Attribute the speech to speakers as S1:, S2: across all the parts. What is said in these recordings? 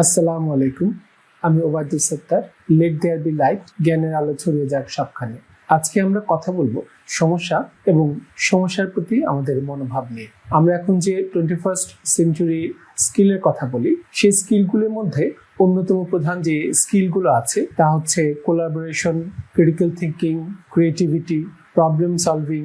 S1: আসসালামু আলাইকুম। আমি ওবায়দুল সত্তার। লেট দেয়ার বি লাইট, জ্ঞানের আলো ছড়িয়ে যাক সবখানে। আজকে আমরা কথা বলবো সমস্যা এবং সমস্যার প্রতি আমাদের মনোভাব নিয়ে। আমরা এখন যে 21st সেঞ্চুরি স্কিলের কথা বলি, সেই স্কিলগুলোর মধ্যে অন্যতম প্রধান যে স্কিলগুলো আছে তা হচ্ছে collaboration, critical thinking, creativity, problem solving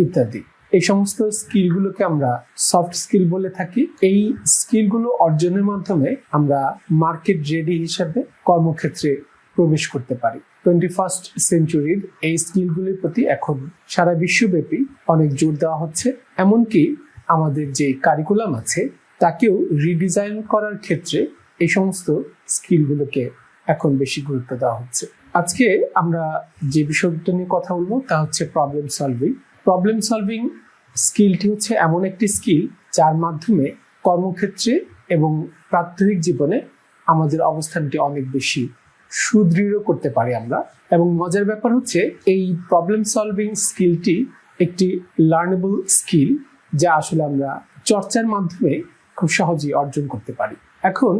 S1: ইত্যাদি। এই সমস্ত স্কিলগুলোকে আমরা সফট স্কিল বলে থাকি। এই স্কিলগুলো অর্জনের মাধ্যমে আমরা মার্কেট রেডি হিসাবে কর্মক্ষেত্রে প্রবেশ করতে পারি। 21st সেঞ্চুরির এই স্কিলগুলির প্রতি এখন সারা বিশ্বব্যাপী অনেক জোর দেওয়া হচ্ছে। এমনকি আমাদের যে কারিকুলাম আছে তাকেও রিডিজাইন করার ক্ষেত্রে এই সমস্ত স্কিলগুলোকে এখন বেশি গুরুত্ব দেওয়া হচ্ছে। আজকে আমরা যে বিষয়টা নিয়ে কথা বলবো তা হচ্ছে প্রবলেম সলভিং। প্রবলেম সলভিং স্কিলটি হচ্ছে এমন একটি স্কিল যার মাধ্যমে কর্মক্ষেত্রে এবং প্রাত্যহিক জীবনে আমাদের অবস্থানটি অনেক বেশি সুদৃঢ় করতে পারি আমরা। এবং মজার ব্যাপার হচ্ছে এই প্রবলেম সলভিং স্কিলটি একটি লার্নেবল স্কিল, যা আসলে আমরা চর্চার মাধ্যমে খুব সহজেই অর্জন করতে পারি। এখন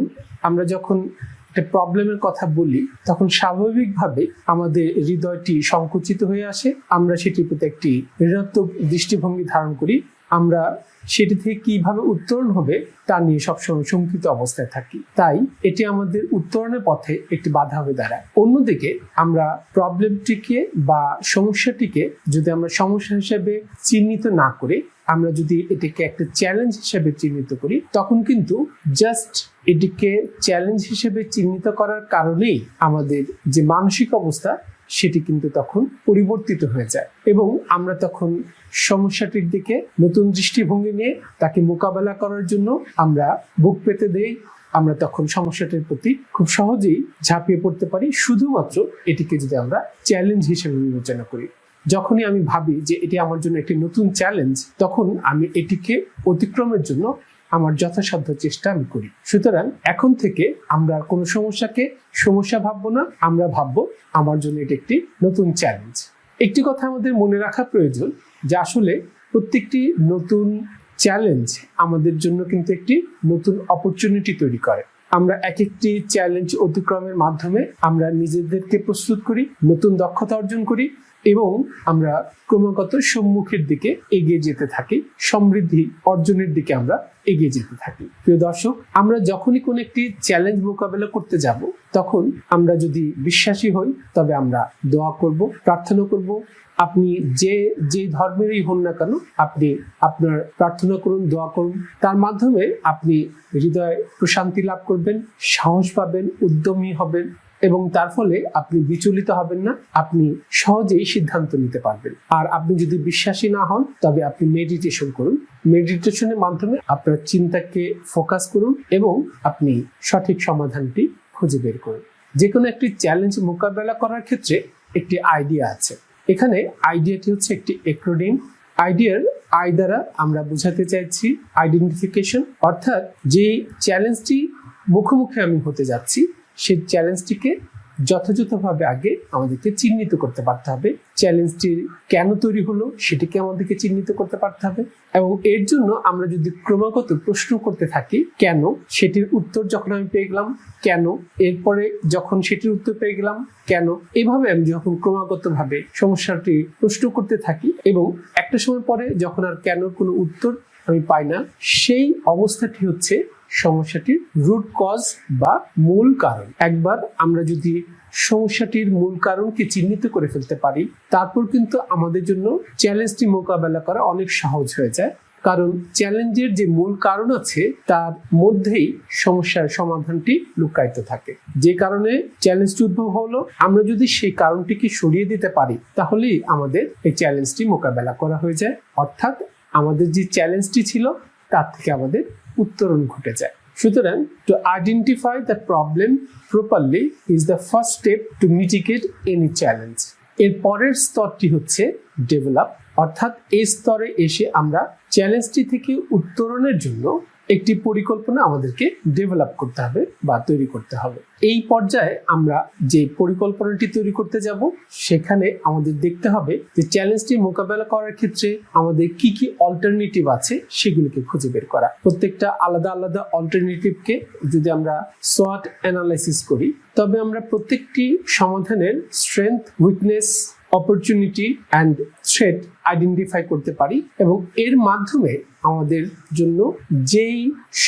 S1: আমরা যখন একটা প্রবলেমের কথা বলি তখন স্বাভাবিকভাবে আমাদের হৃদয়টি সংকুচিত হয়ে আসে। আমরা সেটির প্রতি একটি ঋণাত্মক দৃষ্টিভঙ্গি ধারণ করি। আমরা সেটি থেকে কিভাবে উত্তরণ হবে তা নিয়ে সবসময় শঙ্কিত অবস্থায় থাকি। তাই এটি আমাদের উত্তরণের পথে একটি বাধা হয়ে দাঁড়ায়। অন্যদিকে আমরা প্রবলেমটিকে বা সমস্যাটিকে যদি আমরা সমস্যা হিসেবে চিহ্নিত না করে আমরা যদি এটিকে একটা চ্যালেঞ্জ হিসেবে চিহ্নিত করি, তখন কিন্তু জাস্ট এটিকে চ্যালেঞ্জ হিসেবে চিহ্নিত করার কারণেই আমাদের যে মানসিক অবস্থা সেটি কিন্তু তখন পরিবর্তিত হয়ে যায় এবং আমরা তখন সমস্যাটির দিকে নতুন দৃষ্টিভঙ্গি নিয়ে তাকে মোকাবেলা করার জন্য আমরা বুক পেতে দেই। আমরা তখন সমস্যাটির প্রতি খুব সহজেই ঝাঁপিয়ে পড়তে পারি, শুধুমাত্র এটিকে যদি আমরা চ্যালেঞ্জ হিসেবে বিবেচনা করি। যখনই আমি ভাবি যে এটি আমার জন্য একটি নতুন চ্যালেঞ্জ, তখন আমি এটিকে অতিক্রমের জন্য আমার যথাসাধ্য চেষ্টা আমি করি। সুতরাং এখন থেকে আমরা কোনো সমস্যাকে সমস্যা ভাববো না, আমরা ভাববো আমার জন্য এটি একটি নতুন চ্যালেঞ্জ। একটি কথা আমাদের মনে রাখা প্রয়োজন যে আসলে প্রত্যেকটি নতুন চ্যালেঞ্জ আমাদের জন্য কিন্তু একটি নতুন অপরচুনিটি তৈরি করে। আমরা এক একটি চ্যালেঞ্জ অতিক্রমের মাধ্যমে আমরা নিজেদেরকে প্রস্তুত করি, নতুন দক্ষতা অর্জন করি এবং আমরা ক্রমাগত সম্মুখের দিকে এগিয়ে যেতে থাকি, সমৃদ্ধি অর্জনের দিকে আমরা এগিয়ে যেতে থাকি। প্রিয় দর্শক, আমরা যখনই কোনো একটি চ্যালেঞ্জ মোকাবেলা করতে যাব, তখন আমরা যদি বিশ্বাসী হই তবে আমরা দোয়া করব, প্রার্থনা করব। আপনি যে ধর্মেরই হন না কেন, আপনি আপনার প্রার্থনা করুন, দোয়া করুন। তার মাধ্যমে আপনি হৃদয়ে প্রশান্তি লাভ করবেন, সাহস পাবেন, উদ্যমী হবেন এবং তার ফলে আপনি বিচলিত হবেন না। আপনি সহজেই সিদ্ধান্ত নিতে পারবেন। আর আপনি যদি বিশ্বাসী না হন তবে আপনি মেডিটেশন করুন। মেডিটেশনের মাধ্যমে আপনার চিন্তাকে ফোকাস করুন এবং আপনি সঠিক সমাধানটি খুঁজে বের করুন। যে কোনো একটি চ্যালেঞ্জ মোকাবেলা করার ক্ষেত্রে একটি আইডিয়া আছে। এখানে আইডিয়াটি হচ্ছে একটি অ্যাক্রোনিম। আইডিয়ার আই দ্বারা আমরা বোঝাতে চাইছি আইডেন্টিফিকেশন, অর্থাৎ যে চ্যালেঞ্জটি মুখোমুখি আমি হতে যাচ্ছি সেই চ্যালেঞ্জটিকে যথাযথভাবে আগে আমাদেরকে চিহ্নিত করতে পারতে হবে। চ্যালেঞ্জটি কেন তৈরি হলো সেটিকে আমাদেরকে চিহ্নিত করতে পারতে হবে এবং এর জন্য আমরা যদি ক্রমাগত প্রশ্ন করতে থাকি, কেন, সেটির উত্তর যখন আমি পেয়ে গেলাম, কেন, এরপরে যখন সেটির উত্তর পেয়ে গেলাম, কেন, এভাবে আমি যখন ক্রমাগতভাবে সমস্যাটি প্রশ্ন করতে থাকি এবং একটা সময় পরে যখন আর কেন কোনো উত্তর আমি পাই না, সেই অবস্থাটি হচ্ছে সমস্যাটির রুট কজ বা মূল কারণ। একবার আমরা যদি সমস্যাটির মূল কারণকে চিহ্নিত করে ফেলতে পারি, তারপর কিন্তু আমাদের জন্য চ্যালেঞ্জটি মোকাবেলা করা অনেক সহজ হয়ে যায়। কারণ চ্যালেঞ্জের যে মূল কারণ আছে তার মধ্যেই সমস্যার সমাধানটি লুকায়িত থাকে। যে কারণে চ্যালেঞ্জটি উদ্ভব হলো, আমরা যদি সেই কারণটিকে সরিয়ে দিতে পারি তাহলেই আমাদের এই চ্যালেঞ্জটি মোকাবেলা করা হয়ে যায়। অর্থাৎ আমাদের যে চ্যালেঞ্জটি ছিল তার থেকে আমাদের উত্তরণ ঘটে যায়। সুতরাং to identify the problem properly is the first step two mitigate any challenge. এর পরের স্তরটি হচ্ছে ডেভেলপ, অর্থাৎ এই স্তরে এসে আমরা চ্যালেঞ্জটি থেকে উত্তরণের জন্য একটি পরিকল্পনা আমাদেরকে ডেভেলপ করতে হবে বা তৈরি করতে হবে। এই পর্যায়ে আমরা যে পরিকল্পনাটি তৈরি করতে যাব সেখানে আমাদের দেখতে হবে যে চ্যালেঞ্জটি মোকাবেলা করার ক্ষেত্রে আমাদের কি কি অল্টারনেটিভ আছে সেগুলোকে খুঁজে বের করা। প্রত্যেকটা আলাদা আলাদা অল্টারনেটিভকে যদি আমরা SWOT অ্যানালাইসিস করি তবে আমরা প্রত্যেকটি সমাধানের strength, weakness, opportunity and threat identify করতে পারি এবং এর মাধ্যমে আমাদের জন্য যেই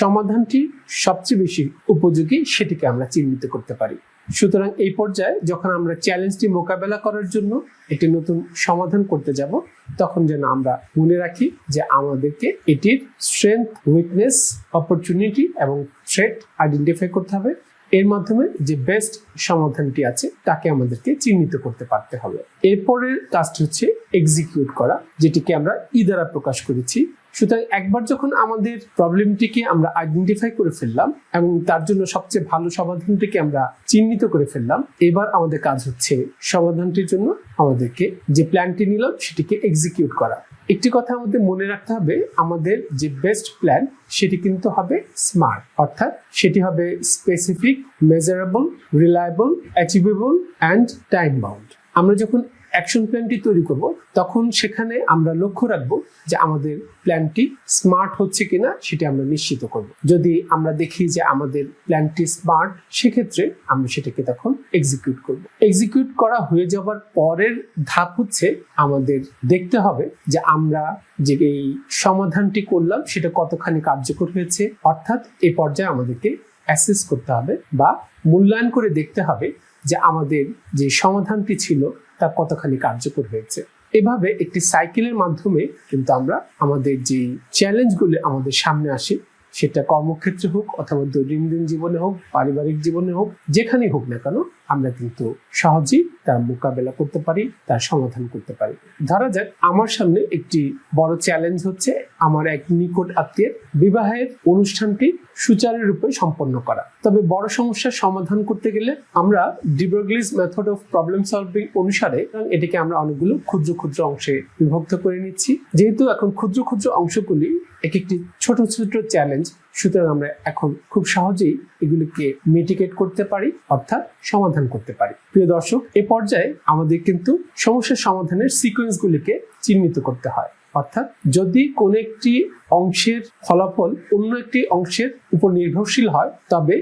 S1: সমাধানটি সবচেয়ে বেশি উপযোগী সেটিকে আমরা চিহ্নিত করতে পারি। সুতরাং এই পর্যায়ে যখন আমরা চ্যালেঞ্জটি মোকাবেলা করার জন্য একটি নতুন সমাধান করতে যাব তখন যেন আমরা মনে রাখি যে আমাদেরকে এটির স্ট্রেংথ, উইকনেস, অপরচুনিটি এবং থ্রেট আইডেন্টিফাই করতে হবে। এর মাধ্যমে যে বেস্ট সমাধানটি আছে তাকে আমাদেরকে চিহ্নিত করতে পারতে হবে। এরপরের কাজটি হচ্ছে এক্সিকিউট করা, যেটিকে আমরা দ্বারা প্রকাশ করেছি। সুতরাং একবার যখন আমাদের প্রবলেমটিকে আমরা আইডেন্টিফাই করে ফেললাম এবং তার জন্য সবচেয়ে ভালো সমাধানটিকে আমরা চিহ্নিত করে ফেললাম, এবার আমাদের কাজ হচ্ছে সমাধানটির জন্য আমাদেরকে যে প্ল্যানটি নিলাম সেটিকে এক্সিকিউট করা। একটি কথা আমাদের মনে রাখতে হবে, আমাদের যে বেস্ট প্ল্যান সেটি কিন্তু হবে স্মার্ট, অর্থাৎ সেটি হবে specific, measurable, reliable, achievable and time bound. আমরা যখন অ্যাকশন প্ল্যানটি তৈরি করব তখন সেখানে আমরা লক্ষ্য রাখবো যে আমাদের প্ল্যানটি স্মার্ট হচ্ছে কিনা সেটি আমরা নিশ্চিত করব। যদি আমরা দেখি যে আমাদের প্ল্যানটি স্মার্ট, সেক্ষেত্রে আমরা সেটাকে তখন এক্সিকিউট করব। এক্সিকিউট করা হয়ে যাওয়ার পরের ধাপ হচ্ছে আমাদের দেখতে হবে যে আমরা যে এই সমাধানটি করলাম সেটা কতখানি কার্যকর হয়েছে, অর্থাৎ এই পর্যায়ে আমাদেরকে অ্যাসেস করতে হবে বা মূল্যায়ন করে দেখতে হবে যে আমাদের যে সমাধানটি ছিল তা কতখানি কার্যকর হয়েছে। এভাবে একটি সাইকেলের মাধ্যমে কিন্তু আমরা আমাদের যে চ্যালেঞ্জগুলো আমাদের সামনে আসে, সেটা কর্মক্ষেত্রে হোক অথবা দৈনন্দিন জীবনে হোক, পারিবারিক জীবনে হোক, যেখানেই হোক না কেন, আমরা কিন্তু সহজেই তার মোকাবেলা করতে পারি, তার সমাধান করতে পারি। ধরা যাক আমার সামনে একটি বড় চ্যালেঞ্জ হচ্ছে আমার এক নিকট আত্মীয়ের বিবাহের অনুষ্ঠানটি সুচারুরূপে সম্পন্ন করা। তবে বড় সমস্যার সমাধান করতে গেলে আমরা ডিব্রগলিস মেথড অফ প্রবলেম সলভিং অনুসারে এটিকে আমরা অনেকগুলো ক্ষুদ্র ক্ষুদ্র অংশে বিভক্ত করে নিচ্ছি। যেহেতু এখন ক্ষুদ্র ক্ষুদ্র অংশগুলি এক একটি ছোট ছোট চ্যালেঞ্জ, সুতরাং আমরা এখন খুব সহজেই এগুলিকে মিটিগেট করতে পারি, অর্থাৎ সমাধান করতে পারি। প্রিয় দর্শক, এ পর্যায়ে আমাদের কিন্তু সমস্যার সমাধানের সিকোয়েন্সগুলিকে চিহ্নিত করতে হয়। অর্থাৎ যদি কোনো একটি অংশের ফলাফল অন্য একটি অংশের উপর নির্ভরশীল হয় তবে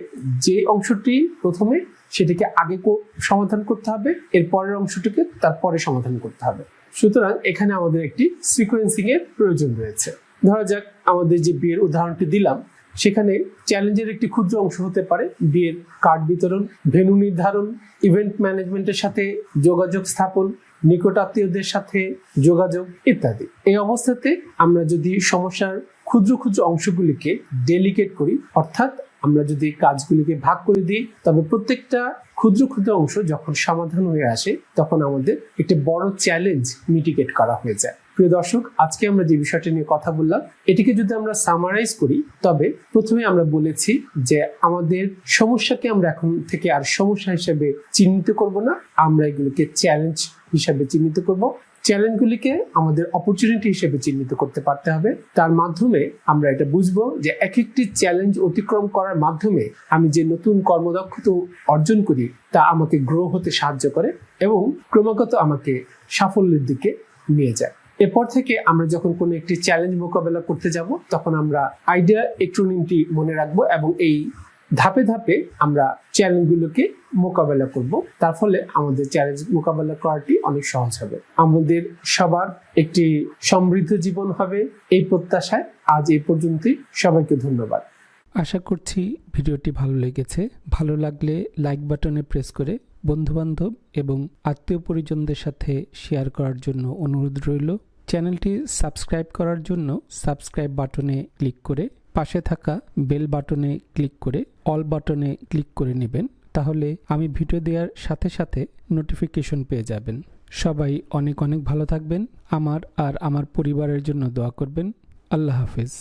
S1: যে অংশটি প্রথমে সেটিকে আগে সমাধান করতে হবে, এর পরের অংশটিকে তারপরে সমাধান করতে হবে। সুতরাং এখানে আমাদের একটি সিকোয়েন্সিং এর প্রয়োজন রয়েছে। ধরা যাক আমাদের যে বিয়ের উদাহরণটি দিলাম সেখানে চ্যালেঞ্জের একটি ক্ষুদ্র অংশ হতে পারে বিয়ের কার্ড বিতরণ, ভেন্যু নির্ধারণ, ইভেন্ট ম্যানেজমেন্টের সাথে যোগাযোগ স্থাপন, নিকট আত্মীয়দের সাথে যোগাযোগ ইত্যাদি। এই অবস্থাতে আমরা যদি সমস্যার ক্ষুদ্র ক্ষুদ্র অংশগুলিকে ডেলিগেট করি, অর্থাৎ আমরা যদি কাজগুলিকে ভাগ করে দিই, তবে প্রত্যেকটা ক্ষুদ্র ক্ষুদ্র অংশ যখন সমাধান হয়ে আসে তখন আমাদের একটি বড় চ্যালেঞ্জ মিটিগেট করা হয়ে যায়। প্রিয় দর্শক, আজকে আমরা যে বিষয়টি নিয়ে কথা বললাম এটিকে যদি আমরা সামারাইজ করি তবে প্রথমে আমরা বলেছি যে আমাদের সমস্যাকে আমরা এখন থেকে আর সমস্যা হিসেবে চিহ্নিত করব না, আমরা এগুলোকে চ্যালেঞ্জ হিসেবে চিহ্নিত করব। চ্যালেঞ্জগুলিকে আমাদের অপরচুনিটি হিসেবে চিহ্নিত করতে পারতে হবে। তার মাধ্যমে আমরা এটা বুঝবো যে এক একটি চ্যালেঞ্জ অতিক্রম করার মাধ্যমে আমি যে নতুন কর্মদক্ষতা অর্জন করি তা আমাকে গ্রো হতে সাহায্য করে এবং ক্রমাগত আমাকে সাফল্যের দিকে নিয়ে যায়। এরপর থেকে আমরা যখন কোনো একটি চ্যালেঞ্জ মোকাবেলা করতে যাব তখন আমরা আইডিয়া অ্যাক্রোনিমটি মনে রাখবো এবং এই ধাপে ধাপে আমরা চ্যালেঞ্জগুলোকে মোকাবেলা করব। তার ফলে আমাদের চ্যালেঞ্জ মোকাবেলা করাটি অনেক সহজ হবে। আমাদের সবার একটি সমৃদ্ধ জীবন হবে এই প্রত্যাশায় আজ এই পর্যন্তই। সবাইকে ধন্যবাদ।
S2: আশা করছি ভিডিওটি ভালো লেগেছে। ভালো লাগলে লাইক বাটনে প্রেস করে বন্ধুবান্ধব এবং আত্মীয় পরিজনদের সাথে শেয়ার করার জন্য অনুরোধ রইল। চ্যানেলটি সাবস্ক্রাইব করার জন্য সাবস্ক্রাইব বাটনে ক্লিক করে পাশে থাকা বেল বাটনে ক্লিক করে অল বাটনে ক্লিক করে নেবেন, তাহলে আমি ভিডিও দেওয়ার সাথে সাথে নোটিফিকেশন পেয়ে যাবেন। সবাই অনেক অনেক ভালো থাকবেন। আমার আর আমার পরিবারের জন্য দোয়া করবেন। আল্লাহ হাফেজ।